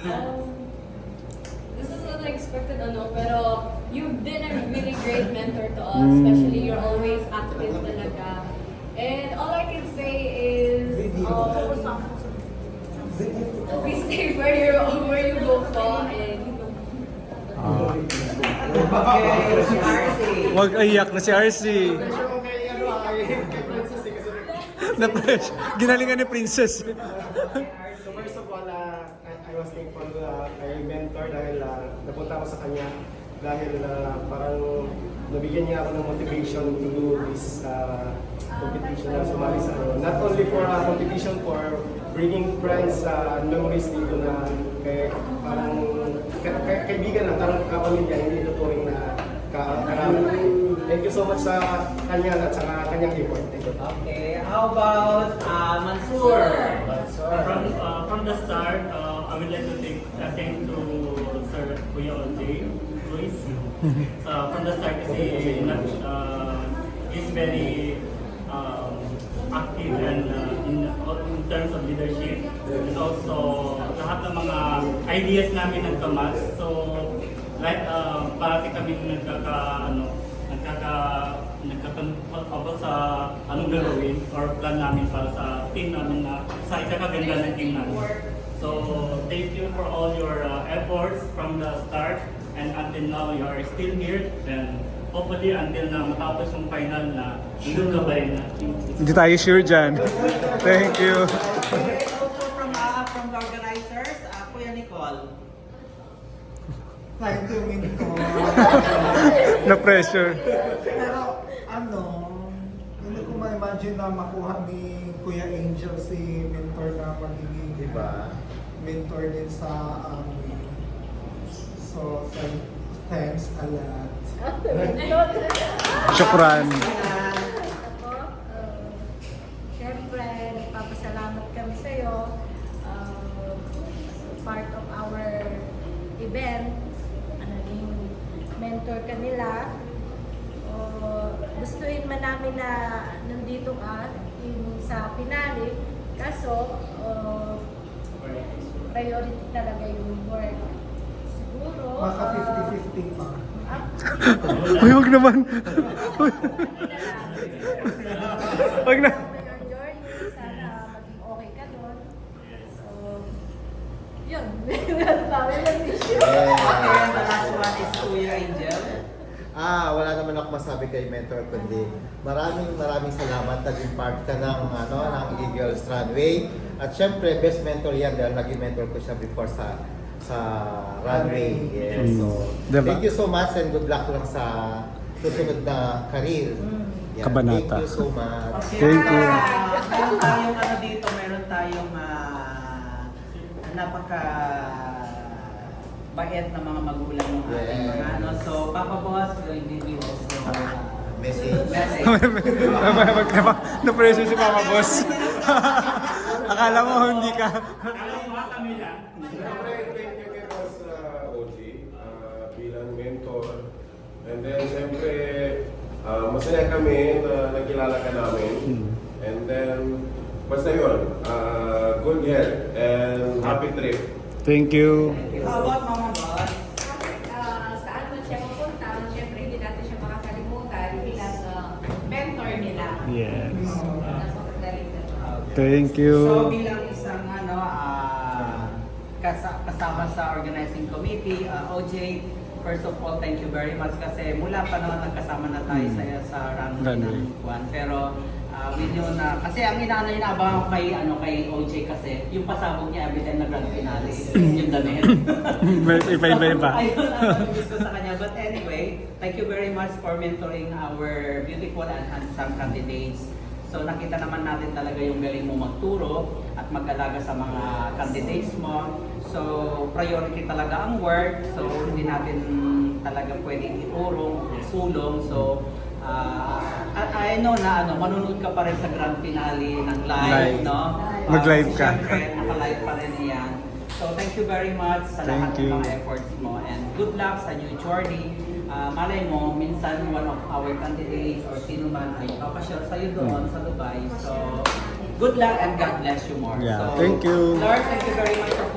This is unexpected, pero you've been a really great mentor to us, especially you're always active talaga. And all I can say is, be safe where you go po, and Wag aiyak na si RC. Na-pressure. Ginalingan ni Princess. So first of all, I was thankful kay mentor dahil napunta ako sa kanya dahil parang nabigyan niya ako ng motivation to do this competition na sumali sa ano. Not only for competition, for bringing friends memories dito na parang kaibigan lang, parang kapamilya, hindi tuturing na karami. Thank you so much sa kanya at sa kanyang effort. Thank you. Okay, how about Mansoor? From the start, I would like to thank to Sir Kuya Oj Luis. From the start, he's very active and in terms of leadership. And also, lahat ng mga ideas namin nagkamas. So, like, parati kami nagkakapagpapos sa anong gagawin or plan namin para sa team namin na sa ikakaganda ng team namin. So, thank you for all your efforts from the start and until now you are still here and hopefully until na matapos yung final na hindi ka ba rin na. Hindi tayo sure dyan. Thank you. Okay, also from the organizers, Kuya Nicole. Thank you, Minto. Na-pressure. Pero hindi ko ma-imagine na makuha ni Kuya Angel si mentor na magiging mentor din sa amin. So, thanks a lot. Syukran. Ako, syempre, nagpapasalamat kami sa iyo. Part of our event, naging mentor ka nila. Gustuin man namin na nandito ka sa finale, kaso priority talaga yung work. Siguro, Maka 50-50 pa. Uy, wag naman. Wag na. Your journey, sana maging okay ka doon. So, yun. Dami lang issue. Okay, and the last one is Kuya Angel. Wala naman ako masabi kay mentor kundi maraming salamat naging part ka ng Eagles Runway. At syempre best mentor yan dahil naging mentor ko siya before sa runway. Yes. So, Diba? thank you so much and good luck lang sa susunod na career. Yeah, Kabanata. Thank you so much. Okay, Thank you. Meron tayong dito, meron tayong napaka bait na mga magulang ng ating mga So, Papa Boss will give you also Message. Na-pressure si Papa Boss. Akala mo hindi ka. Siyempre, thank you kay Boss OG bilang mentor. And then, siyempre, masaya kami na nakilala ka namin. And then, basta yun, good health and happy trip. Thank you. How about Mama Boss? saan man siya mapunta, syempre hindi natin siya makakalimutan bilang mentor nila. Yes. Napakagaling na. Thank So, you. bilang isang kasama sa organizing committee, OJ, first of all, thank you very much kasi mula pa naman nagkasama na tayo sa runway ng Juan. Pero we knew na, kasi ang inaabangan ko kay OJ kasi yung pasabog niya every time na grand finale, yung damit. Iba-iba. Ayun ang gusto sa kanya. But anyway, thank you very much for mentoring our beautiful and handsome candidates. So nakita naman natin talaga yung galing mo magturo at mag-alaga sa mga candidates mo. So priority talaga ang work. So hindi natin talaga pwedeng iurong, sulong. So I know na manunod ka pa rin sa grand finale ng live, no? Mag-live ka. Siyempre, naka-live pa rin yan. So thank you very much sa lahat ng mga efforts mo and good luck sa new journey. Malay mo, minsan one of our candidates or sino man ay papasyal sa'yo doon sa Dubai. So, good luck and God bless you more. Yeah, So, thank you. Lord, thank you very much for